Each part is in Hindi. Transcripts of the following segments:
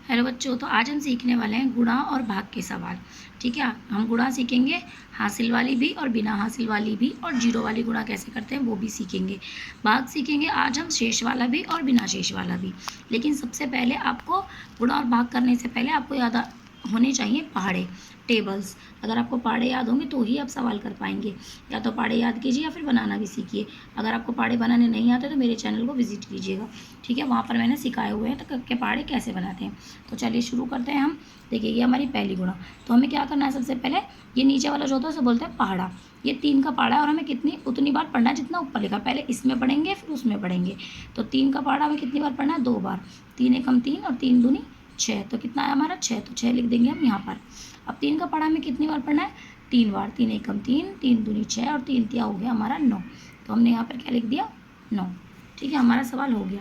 हेलो बच्चों, तो आज हम सीखने वाले हैं गुणा और भाग के सवाल। ठीक है, हम गुणा सीखेंगे, हासिल वाली भी और बिना हासिल वाली भी, और जीरो वाली गुणा कैसे करते हैं वो भी सीखेंगे। भाग सीखेंगे आज हम शेष वाला भी और बिना शेष वाला भी। लेकिन सबसे पहले आपको गुणा और भाग करने से पहले आपको याद होने चाहिए पहाड़े, टेबल्स। अगर आपको पहाड़े याद होंगे तो ही आप सवाल कर पाएंगे। या तो पहाड़े याद कीजिए या फिर बनाना भी सीखिए। अगर आपको पहाड़े बनाने नहीं आते तो मेरे चैनल को विजिट कीजिएगा। ठीक है, वहाँ पर मैंने सिखाए हुए हैं तो के पहाड़े कैसे बनाते हैं। तो चलिए शुरू करते हैं हम। देखिए, ये हमारी पहली गुणा। तो हमें क्या करना है, सबसे पहले ये नीचे वाला जो होता है उसे बोलते हैं पहाड़ा। ये 3 का पहाड़ा है और हमें कितनी उतनी बार पढ़ना है जितना ऊपर लिखा। पहले इसमें पढ़ेंगे फिर उसमें पढ़ेंगे। तो 3 का पहाड़ा हमें कितनी बार पढ़ना है, 2 बार। 3 एकम 3 और 3 दूनी 6। तो कितना है हमारा 6, तो 6 लिख देंगे हम यहाँ पर। अब 3 का पहाड़ा हमें कितनी बार पढ़ना है, 3 बार। 3 एकम 3, 3 दूनी 6 और 3 तिया हो गया हमारा 9। तो हमने यहाँ पर क्या लिख दिया, 9। ठीक है, हमारा सवाल हो गया।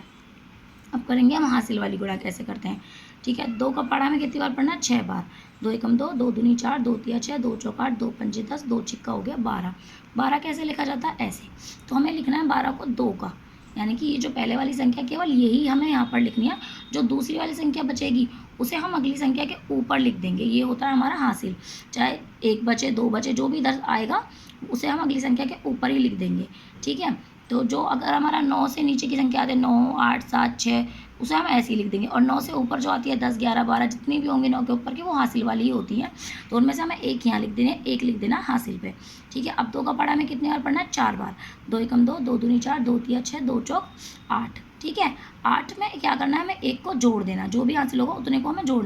अब करेंगे हम हासिल वाली गुणा कैसे करते हैं। ठीक है, 2 का पहाड़ा में कितनी बार पढ़ना है, 6 बार। 2 एकम 2, 2 दूनी 4, 2 तिया 6, 2 चौक 8, 2 पंजे 10, 2 छिक्का हो गया 12। 12 कैसे लिखा जाता है, ऐसे। तो हमें लिखना है 12 को 2 का, यानी कि ये जो पहले वाली संख्या केवल यही हमें यहाँ पर लिखनी है। जो दूसरी वाली संख्या बचेगी उसे हम अगली संख्या के ऊपर लिख देंगे। ये होता है हमारा हासिल। चाहे 1 बचे 2 बचे, जो भी इधर आएगा उसे हम अगली संख्या के ऊपर ही लिख देंगे। ठीक है, तो जो अगर हमारा 9 से नीचे की संख्या आती है, 9, 8, 7, 6, उसे हम ऐसे ही लिख देंगे। और 9 से ऊपर जो आती है 10, 11, 12 जितनी भी होंगी 9 के ऊपर की, वो हासिल वाली ही होती हैं। तो उनमें से हमें एक यहाँ लिख देना, एक लिख देना हासिल पे। ठीक है, अब 2 का पहाड़ा में कितनी बार पढ़ना है, 4 बार। 2 एकम 2, 2 दूनी 4, 2 तिया 6, 2 चौक 8। ठीक है, 8 में क्या करना है, हमें 1 को जोड़ देना। जो भी हासिल होगा उतने को हमें जोड़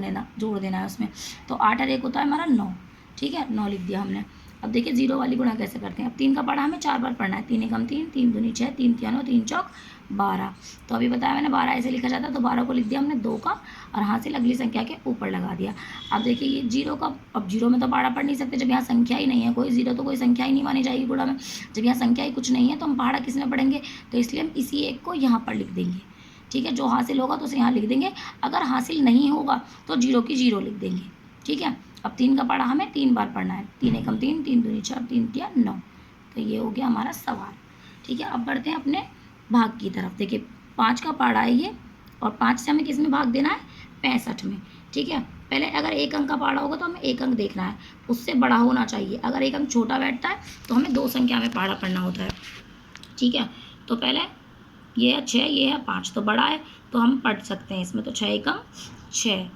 देना है उसमें। तो 8 और 1 होता है हमारा 9। ठीक है, 9 लिख दिया हमने। अब देखिए जीरो वाली गुणा कैसे करते हैं। अब 3 का पहाड़ा हमें 4 बार पढ़ना है। 3 एकम 3, 3 दूनी 6, 3 तिया 9, 3 चौक 12। तो अभी बताया मैंने 12 ऐसे लिखा जाता है। तो 12 को लिख दिया हमने 2 का और हासिल अगली संख्या के ऊपर लगा दिया। अब देखिए ये जीरो का, अब जीरो में तो पहाड़ा पढ़ नहीं सकते जब यहाँ संख्या ही नहीं है कोई। जीरो तो कोई संख्या ही नहीं मानी जाएगी गुणा में। जब यहाँ संख्या ही कुछ नहीं है तो हम पहाड़ा किस में पढ़ेंगे, तो इसलिए हम इसी एक को यहाँ पर लिख देंगे। ठीक है, जो हासिल होगा तो उसे यहाँ लिख देंगे। अगर हासिल नहीं होगा तो जीरो की जीरो लिख देंगे। ठीक है, अब 3 का पहाड़ा हमें 3 बार पढ़ना है। 3 एकम 3, 3 दूनी 4, 3 तिया 9। तो ये हो गया हमारा सवाल। ठीक है, अब बढ़ते हैं अपने भाग की तरफ। देखिए 5 का पहाड़ा है ये, और 5 से हमें किस में भाग देना है, 65 में। ठीक है, पहले अगर 1 अंक का पहाड़ा होगा तो हमें 1 अंक देखना है, उससे बड़ा होना चाहिए। अगर 1 अंक छोटा बैठता है तो हमें 2 संख्या में पहाड़ा पढ़ना होता है। ठीक है, तो पहले ये है 6, ये है 5, तो बड़ा है तो हम पढ़ सकते हैं इसमें। तो 6 एकम 6,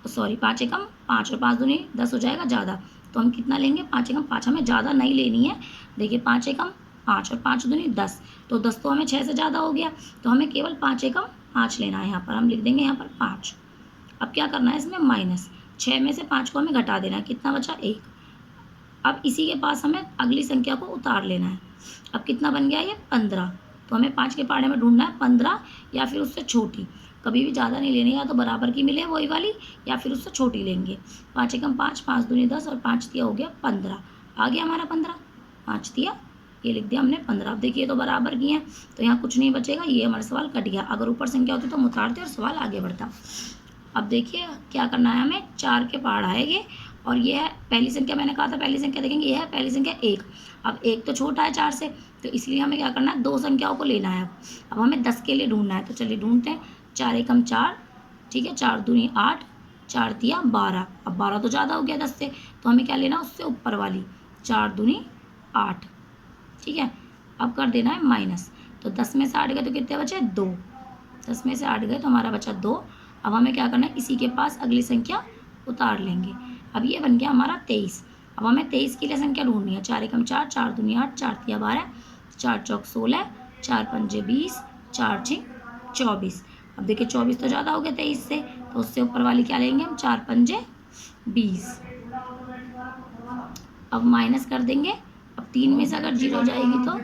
सॉरी 5 एकम 5 और 5 दूनी 10 हो जाएगा ज़्यादा। तो हम कितना लेंगे, 5 एकम 5 हमें ज़्यादा नहीं लेनी है। देखिए 5 एकम 5 और 5 दूनी 10, तो 10 तो हमें 6 से ज़्यादा हो गया। तो हमें केवल 5 एकम 5 लेना है। यहाँ पर हम लिख देंगे यहाँ पर 5। अब क्या करना है इसमें, माइनस 6 में से 5 को हमें घटा देना है। कितना बचा, 1। अब इसी के पास हमें अगली संख्या को उतार लेना है। अब कितना बन गया ये, 15। तो हमें 5 के पहाड़े में ढूंढना है 15 या फिर उससे छोटी। कभी भी ज़्यादा नहीं लेनी, या तो बराबर की मिले वही वाली या फिर उससे छोटी लेंगे। 5 एकम 5, 5 दूनी 10 और 5 तिया हो गया 15। आ गया हमारा 15। 5 तिया ये लिख दिया हमने 15। अब देखिए तो बराबर की हैं तो यहाँ कुछ नहीं बचेगा, ये हमारा सवाल कट गया। अगर ऊपर संख्या होती तो हम उतारते और सवाल आगे बढ़ता। अब देखिए क्या करना है हमें, 4 के पहाड़ा है ये, और ये है पहली संख्या। मैंने कहा था पहली संख्या देखेंगे, ये है पहली संख्या 1। अब 1 तो छोटा है 4 से, तो इसलिए हमें क्या करना है, 2 संख्याओं को लेना है। अब हमें 10 के लिए ढूंढना है, तो चलिए ढूंढते हैं। 4 एकम 4, ठीक है, 4 दूनी 8, 4 तिया 12। अब 12 तो ज़्यादा हो गया 10 से, तो हमें क्या लेना, उससे ऊपर वाली 4 दूनी 8। ठीक है, अब कर देना है माइनस। तो 10 में से 8 गए तो कितने बचे, 2। 10 में से 8 गए तो हमारा बचा 2। अब हमें क्या करना है, इसी के पास अगली संख्या उतार लेंगे। अब ये बन गया हमारा 23। अब हमें 23 के लिए संख्या ढूंढनी है। 4 एकम 4, 4 दूनी 8, 4 तिया 12, 4 चौक 16, 4 पंजे 20, 4 छिक 24। अब देखिए 24 तो ज़्यादा हो गया 23 से, तो उससे ऊपर वाली क्या लेंगे हम, 4 पंजे 20। अब माइनस कर देंगे। अब 3 में से अगर 0 जाएगी तो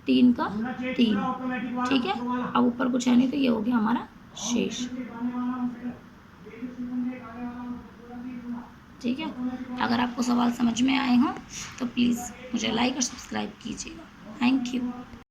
3 का 3। ठीक है, अब ऊपर कुछ है नहीं तो ये हो गया हमारा शेष। ठीक है, अगर आपको सवाल समझ में आए हों तो प्लीज़ मुझे लाइक और सब्सक्राइब कीजिएगा। Thank you.